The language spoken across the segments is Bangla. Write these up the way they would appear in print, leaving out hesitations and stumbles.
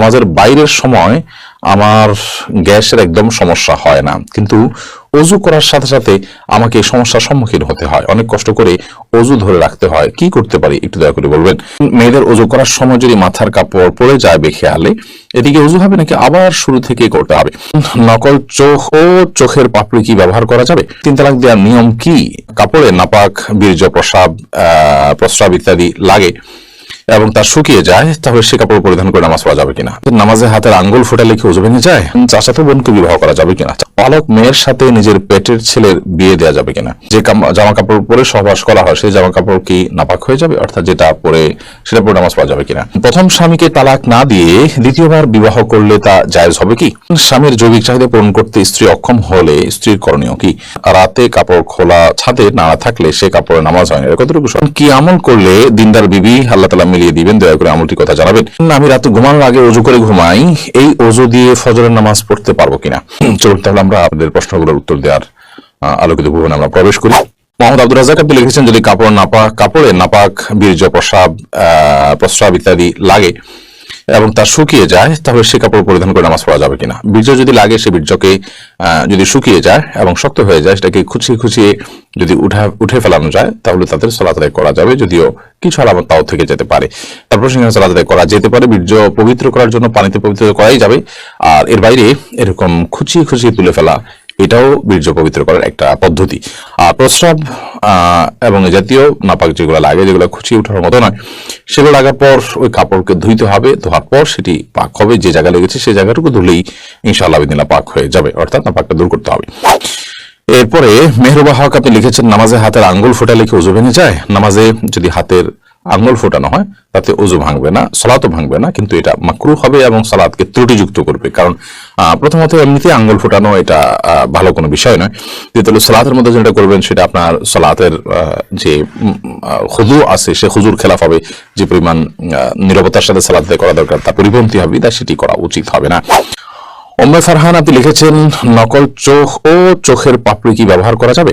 নামাজের বাইরের সময় আমার গ্যাসের একদম সমস্যা হয় না, কিন্তু অজু করার সাথে সাথে আমাকে এই সমস্যার সম্মুখীন হতে হয়, অনেক কষ্ট করে অজু ধরে রাখতে হয়। কি করতে পারি একটু দয়া করে বলবেন। মেয়েদের অজু করার সময় যদি মাথার কাপড় পরে যায় বেখেয়ালে, এদিকে অজু হবে নাকি আবার শুরু থেকে করতে হবে? নকল চোখ ও চোখের পাপড়ি কি ব্যবহার করা যাবে? 3 তালাক দেওয়ার নিয়ম কি? কাপড়ে নাপাক, বীর্য, প্রস্রাব ইত্যাদি লাগে এবং তা শুকিয়ে যায়, তাহলে সে কাপড় পরিধান করে নামাজ পড়া যাবে কিনা? নামাজে হাতের আঙ্গুল ফোটালে কি ওযু ভেঙে যায়? চাচাতো বোনকে বিবাহ করা যাবে কিনা? পালক মেয়ের সাথে নিজের পেটের ছেলের বিয়ে দেওয়া যাবে কিনা? যে জামা কাপড় পরে সহবাস করা হয় সেই জামা কাপড় কি নাপাক হয়ে যাবে, অর্থাৎ যেটা পরে সেটা পরে নামাজ পড়া যাবে কিনা? প্রথম স্বামীকে তালাক না দিয়ে দ্বিতীয়বার বিবাহ করলে তা জায়েজ হবে কি? স্বামীর জৈবিক চাহিদা পূরণ করতে স্ত্রী অক্ষম হলে স্ত্রীর করণীয় কি? রাতে কাপড় খোলা ছাদে না থাকলে সে কাপড়ে নামাজ হয় না, কতটুকু কি আমল করলে দিনদার বিবি আল্লাহ তাআলা মিলিয়ে দিবেন? দয়া করে আমলটি কথা জানাবেন। আমি রাতে ঘুমানোর আগে ওযু করে ঘুমাই, এই ওযু দিয়ে ফজরের নামাজ পড়তে পারবো কিনা? চলুন তাহলে আমরা আপনাদের প্রশ্নগুলোর উত্তর দেওয়ার আলোকিত ভুবনে আমরা প্রবেশ করি। মোহাম্মদ আব্দুর রাজ্জাক আপনি লিখেছেন, যদি কাপড়ে নাপাক, বীর্য, প্রস্রাব ইত্যাদি লাগে এবং তা শুকিয়ে যায়, তাহলে সে কাপড় পরিধান করে নামাজ পড়া যাবে কিনা? বীর্য যদি লাগে, সে বীর্যকে যদি শুকিয়ে যায় এবং শক্ত হয়ে যায়, সেটাকে খুঁচিয়ে যদি উঠে ফেলানো যায়, তাহলে তাদের সালাত আদায় করা যাবে, যদিও কিছু আলামত তাও থেকে যেতে পারে। তারপর সেখানে সালাত আদায় করা যেতে পারে। বীর্য পবিত্র করার জন্য পানিতে পবিত্র করাই যাবে, আর এর বাইরে এরকম খুঁচিয়ে তুলে ফেলা, এটাও বীর্য পবিত্র করার একটা পদ্ধতি। আর প্রস্রাব এবং জাতীয় নাপাক যেগুলো লাগে, যেগুলো খুঁচিয়ে ওঠার মতো নয়, সেগুলো লাগার পর ওই কাপড়কে ধুইতে হবে। ধোয়ার পর সেটি পাক হবে, যে জায়গা লেগেছে সেই জায়গাটুকু ধুলেই ইনশাআল্লাহ বিদিনা পাক হয়ে যাবে, অর্থাৎ নাপাকটা দূর করতে হবে। এরপরে মেহরুবা হক আপনি লিখেছেন, নামাজে হাতের আঙ্গুল ফোটালে কি ওযু ভেঙে যায়? নামাজে যদি হাতের আঙ্গুল ফোটানো হয় তাতে ওযু ভাঙবে না, সালাতও ভাঙবে না, কিন্তু এটা মাকরুহ হবে এবং সালাতকে ত্রুটিযুক্ত করবে। কারণ প্রথমত এমনিতে আঙ্গুল ফোটানো এটা ভালো কোনো বিষয় নয়। দ্বিতীয়ত সালাতের মধ্যে যেটা করবেন সেটা আপনার সালাতের যে খুযু আছে সে খুযুর খেলাফ হবে। যে পরিমাণ নীরবতার সাথে সালাত আদায় করা দরকার তা পরিপন্থী হবে, তাই সেটি করা উচিত হবে না। উম্মে ফারহান আপনি লিখেছেন, নকল চোখ ও চোখের পাপড়ি কি ব্যবহার করা যাবে?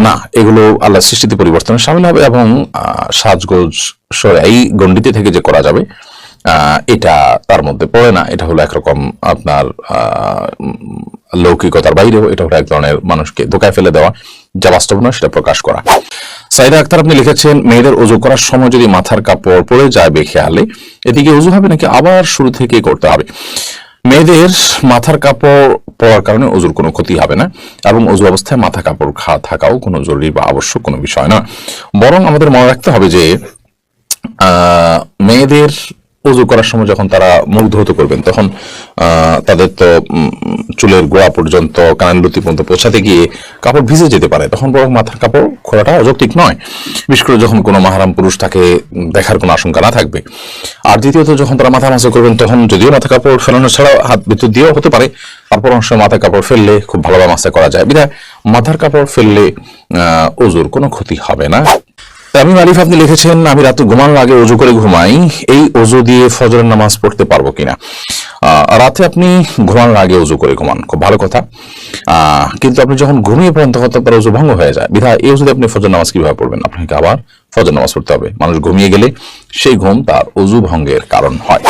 না, এগুলো আল্লাহর সৃষ্টিতে পরিবর্তনের শামিল হবে এবং সাজগোজ এই গণ্ডিতে থেকে যে করা যাবে এটা তার মধ্যে পড়ে না। এটা হলো একরকম আপনার লৌকিকতার বাইরেও, এটা হলো এক ধরনের মানুষকে ধোকায় ফেলে দেওয়া, যা বাস্তব নয় সেটা প্রকাশ করা। সাইদা আক্তার আপনি লিখেছেন, মেয়েদের ওযু করার সময় যদি মাথার কাপড় পরে যায় বেখেয়ালে, এদিকে ওযু হবে নাকি আবার শুরু থেকে করতে হবে? মেয়েদের মাথার কাপড় পরার কারণে ওযুর কোনো ক্ষতি হবে না, এবং ওযু অবস্থায় মাথা কাপড় থাকাও কোনো জরুরি বা আবশ্যক কোনো বিষয় না। বরং আমাদের মনে রাখতে হবে যে মেয়েদের ওযু করার সময় যখন তারা মুখ ধৌত করবেন, তখন তাদের তো চুলের গোড়া পর্যন্ত, কানের লতি পর্যন্ত পৌঁছাতে গিয়ে কাপড় ভিজে যেতে পারে, তখন বরং মাথার কাপড় খোলাটা অযৌক্তিক নয়, বিশেষ করে যখন কোনো মাহরাম পুরুষ তাকে দেখার কোনো আশঙ্কা না থাকবে। আর দ্বিতীয়ত যখন তারা মাথা মাসা করবেন, তখন যদিও মাথা কাপড় ফেলানো ছাড়া হাত ভিতর দিয়েও হতে পারে, তারপর অংশ মাথা কাপড় ফেললে খুব ভালোভাবে মাসা করা যায়, বিধায় মাথার কাপড় ফেললে ওযুর কোনো ক্ষতি হবে না। আমি মারিফ আপনি লিখেছেন, আমি রাতে ঘুমানোর আগে ওযু করে ঘুমাই, এই ওযু দিয়ে ফজরের নামাজ পড়তে পারবো কিনা? রাতে আপনি ঘুমানোর আগে ওযু করে ঘুমান, খুব ভালো কথা, কিন্তু আপনি যখন ঘুমিয়ে পড়েন তখন তার ওযু ভঙ্গ হয়ে যায়, বিধায় এই ওযুতে আপনি ফজর নামাজ কিভাবে পড়বেন? আপনাকে আবার ফজর নামাজ পড়তে হবে। মানুষ ঘুমিয়ে গেলে সেই ঘুম তার ওযু ভঙ্গের কারণ হয়।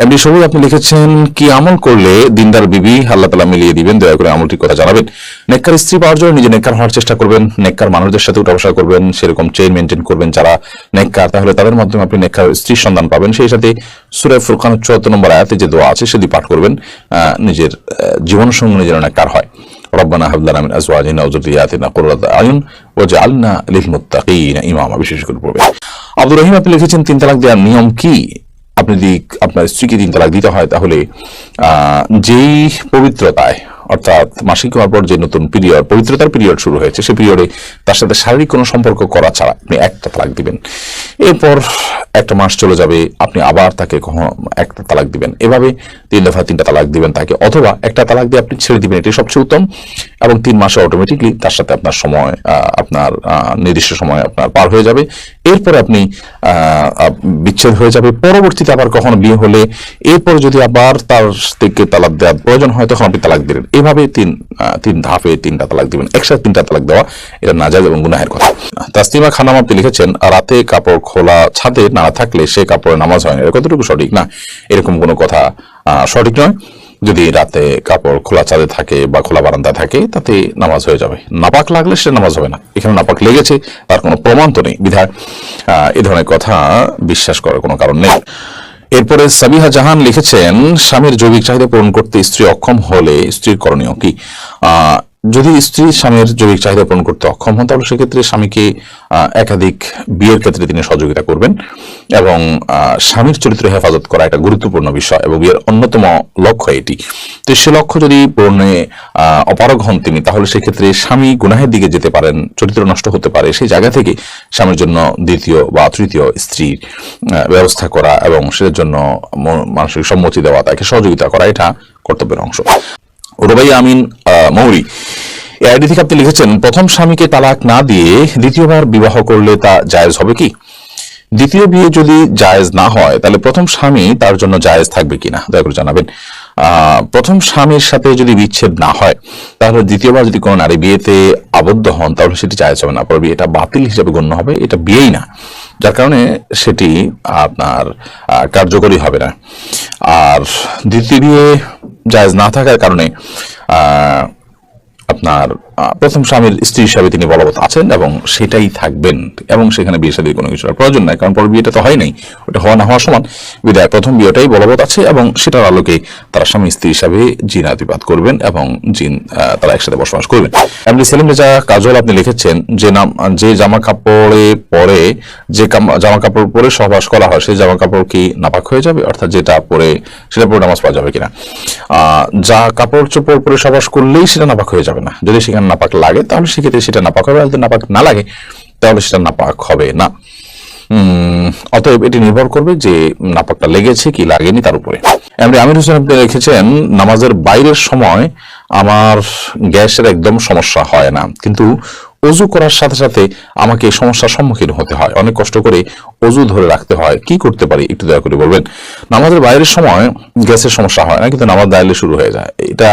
এমডি সবুজ আপনি লিখেছেন, কি আমল করলে দিনদার বিবি আল্লাহ তাআলা মিলিয়ে দিবেন? দয়া করে আমলটির কথা জানাবেন। নেককার স্ত্রী পাওয়ার জন্য নিজে নেককার হওয়ার চেষ্টা করবেন, নেককার মানুষদের সাথে উঠা বসা করবেন, সেরকম চেইন মেনটেন করবেন যারা নেককার, তাহলে তাদের মাধ্যমে আপনি নেককার স্ত্রীর সন্ধান পাবেন। সেই সাথে সূরা ফুরকানের 74 নম্বর আয়াতে যে দোয়া আছে সেটি পাঠ করবেন, নিজের জীবন সঙ্গী যেন নেককার হয়। রব্বানা হাব লানা মিন আজওয়াজিনা ওয়া যুররিয়াতিনা কুররাতা আয়ুন ওয়াজআলনা লিল মুত্তাকিনা ইমামা, বিশেষ করে পড়বেন। আব্দুর রহিম আপনি লিখেছেন, 3 তালাক দেওয়ার নিয়ম কি? আপনি যদি আপনার স্ত্রীকে 3 তালাক দিতে হয়, তাহলে যেই পবিত্রতায়, অর্থাৎ মাসিক হওয়ার পর যে নতুন পবিত্রতার পিরিয়ড শুরু হয়েছে, সেই পিরিয়ডে তার সাথে শারীরিক কোনো সম্পর্ক করা ছাড়া আপনি একটা তালাক দিবেন। এরপর একটা মাস চলে যাবে, আপনি আবার তাকে একটা তালাক দিবেন। এভাবে 3 দফা 3টা তালাক দিবেন তাকে, অথবা একটা তালাক দিয়ে আপনি ছেড়ে দিবেন, এটি সবচেয়ে উত্তম। এবং 3 মাসে অটোমেটিকলি তার সাথে আপনার সময়, আপনার নির্দিষ্ট সময় আপনার পার হয়ে যাবে। এরপরে আপনি বিচ্ছেদ হয়ে যাবে। পরবর্তীতে আবার কখনো বিয়ে হলে এরপর যদি আবার তার থেকে তালাক দেওয়ার প্রয়োজন হয়, তখন আপনি তালাক দিলেন। এভাবে তিন ধাপে 3টা তালাক দিবেন। একসাথে 3টা তালাক দেওয়া এটা নাজায়েজ এবং গুনাহের কথা। তাসলিমা খানম আপনি লিখেছেন, রাতে কাপড় খোলা ছাদে না থাকলে সে কাপড়ে নামাজ হয় না, এটা কতটুকু সঠিক? না, এরকম কোনো কথা সঠিক নয়। যদি রাতে কাপড় খোলা ছাদে থাকে বা খোলা বারান্দা থাকে তাতে নামাজ হয়ে যাবে। নাপাক লাগলে সে নামাজ হবে না। এখানে নাপাক লেগেছে, তার কোনো প্রমাণ তো নেই, বিধায় এ ধরনের কথা বিশ্বাস করার কোনো কারণ নেই। এরপরে সাবিহা জাহান লিখেছেন, স্বামীর যৌগিক চাহিদা পূরণ করতে স্ত্রী অক্ষম হলে স্ত্রীর করণীয় কি? যদি স্ত্রী স্বামীর যৌগিক চাহিদা পূরণ করতে অক্ষম হন তাহলে সেক্ষেত্রে স্বামীকে একাধিক বিয়ের ক্ষেত্রে তিনি সহযোগিতা করবেন এবং স্বামীর চরিত্র হেফাজত করা একটা গুরুত্বপূর্ণ বিষয় এবং বিয়ের অন্যতম লক্ষ্য এটি। তো সে লক্ষ্য যদি পূরণে অপারগ হন তিনি, তাহলে সেক্ষেত্রে স্বামী গুনাহের দিকে যেতে পারেন, চরিত্র নষ্ট হতে পারে। সেই জায়গা থেকে স্বামীর জন্য দ্বিতীয় বা তৃতীয় স্ত্রীর ব্যবস্থা করা এবং সেটার জন্য মানসিক সম্মতি দেওয়া, তাকে সহযোগিতা করা, এটা কর্তব্যের অংশ। রুবাই আমিন মৌরি আইডি থেকে আপনি লিখেছেন, প্রথম স্বামীকে তালাক না দিয়ে দ্বিতীয়বার বিবাহ করলে তা জায়েজ হবে কি? দ্বিতীয় বিয়ে যদি জায়েজ না হয় তাহলে প্রথম স্বামী তার জন্য জায়েজ থাকবে কিনা দয়া করে জানাবেন। প্রথম স্বামীর সাথে যদি বিচ্ছেদ না হয় তাহলে দ্বিতীয়বার যদি কোনো নারী বিয়েতে আবদ্ধ হন তাহলে সেটি জায়েজ হবে না, পরে বিয়েটা বাতিল হিসেবে গণ্য হবে, এটা বিয়েই না, যার কারণে সেটি আপনার কার্যকরী হবে না। আর দ্বিতীয় বিয়ে জায়েজ না থাকার কারণে আপনার প্রথম স্বামীর স্ত্রী হিসাবে তিনি বলবৎ আছেন এবং সেটাই থাকবেন এবং সেখানে বিয়ে শাদীর কোনো কিছুর প্রয়োজন নাই, কারণ পর বিয়েটা তো হয় নাই, ওটা হওয়া না হওয়া সমান। বিদায় প্রথম বিয়েটাই বলবৎ আছে এবং সেটার আলোকে তারা স্বামী স্ত্রী হিসাবে জিনাতিপাত করবেন এবং তারা একসাথে বসবাস করবেন। এমনি সেলিম রেজা কাজল আপনি লিখেছেন, যে জামা কাপড়ে পরে জামা কাপড় পরে সহবাস করা হয় সেই জামা কাপড় কি নাপাক হয়ে যাবে? অর্থাৎ যেটা পরে সেটা পরে নামাজ পড়া যাবে কিনা? যা কাপড় চোপড় পরে সহবাস করলেই সেটা নাপাক হয়ে যাবে না। যদি সেখানে নাপাক লাগে তাহলে সেক্ষেত্রে সেটা নাপাক হবে, আর যদি নাপাক না লাগে তাহলে সেটা নাপাক হবে না। অতএব এটি নির্ভর করবে যে নাপাকটা লেগেছে কি লাগেনি তার উপরে। এমনি আমির হোসেন আপনি লিখেছেন, নামাজের বাইরের সময় আমার গ্যাসের একদম সমস্যা হয় না, কিন্তু অজু করার সাথে সাথে আমাকে এই সমস্যার সম্মুখীন হতে হয়, অনেক কষ্ট করে অজু ধরে রাখতে হয়, কি করতে পারি একটু দয়া করে বলবেন। নামাজের বাইরের সময় গ্যাসের সমস্যা হয় না, কিন্তু নামাজ দাঁড়ালে শুরু হয়ে যায়। এটা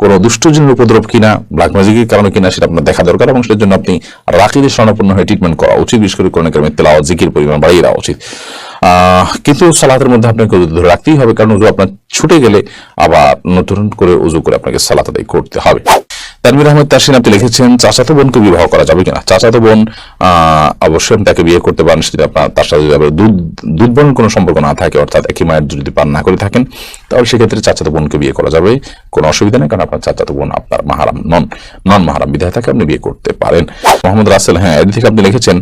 কোনো দুষ্টজিনের উপদ্রব কিনা, ব্ল্যাক ম্যাজিকের কারণে কিনা সেটা আপনার দেখা দরকার এবং সেটার জন্য আপনি রাকিদের শরণাপন্ন হয়ে ট্রিটমেন্ট করা উচিত, বিশেষ করে কোরআন কারিমের তেলাওয়াত জিকির পরিমাণ বাড়িয়ে দেওয়া উচিত। কিন্তু সালাতের মধ্যে আপনাকে উজু ধরে রাখতেই হবে, কারণ উজু আপনার ছুটে গেলে আবার নতুন করে উজু করে আপনাকে সালাত আদায় করতে হবে। তানভীর আহমেদ তাসিন আপনি লিখেছেন, চাচাতো বোনকে বিবাহ করা যাবে কিনা? চাচাতো বোন অবশ্যই আপনি তাকে বিয়ে করতে পারেন, সেটা আপনার তার সাথে যদি দুধ বোন কোনো সম্পর্ক না থাকে, অর্থাৎ একই মায়ের যদি পান না করে থাকেন, তাহলে সেক্ষেত্রে চাচাতো বোনকে বিয়ে করা যাবে, কোনো অসুবিধা নেই, কারণ আপনার চাচাতো বোন আপনার মাহারাম নন মাহারাম বিধায় থাকে আপনি বিয়ে করতে পারেন। মোহাম্মদ রাসেল এদিক থেকে আপনি লিখেছেন,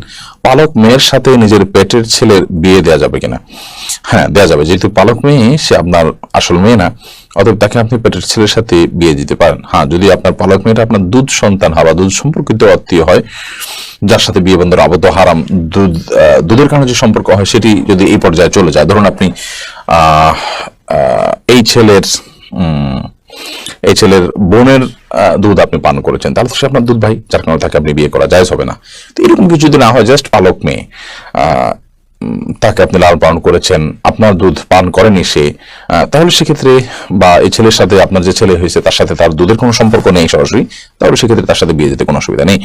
পালক মেয়ের সাথে নিজের পেটের ছেলের বিয়ে দেওয়া যাবে কিনা? হ্যাঁ, দেওয়া যাবে, যেহেতু পালক মেয়ে সে আপনার আসল মেয়ে না, অতএব তাকে আপনি পেটের ছেলের সাথে বিয়ে দিতে পারেন। হ্যাঁ, যদি আপনার পালক মেয়েটা আপনার দুধ সন্তান হয় বা দুধ সম্পর্কিত আত্মীয় হয়, যার সাথে বিয়ে বন্ধন আবদ্ধ হারাম দুধের কারণে যে সম্পর্ক হয় সেটি যদি এই পর্যায়ে চলে যায়, ধরুন আপনি এই ছেলের বোনের দুধ আপনি পান করেছেন, তাহলে তো সে আপনার দুধ ভাই, যার কারণে তাকে আপনি বিয়ে করা জায়েজ হবে না। তো এরকম কিছু যদি না হয়, জাস্ট পালক মেয়ে, তাকে আপনি লালন পালন করেছেন, আপনার দুধ পান করেনি সে, তাহলে সেক্ষেত্রে বা এই ছেলের সাথে আপনার যে ছেলে হয়েছে তার সাথে তার দুধের কোনো সম্পর্ক নেই সরাসরি, তাহলে সেক্ষেত্রে তার সাথে বিয়ে দিতে কোনো অসুবিধা নেই।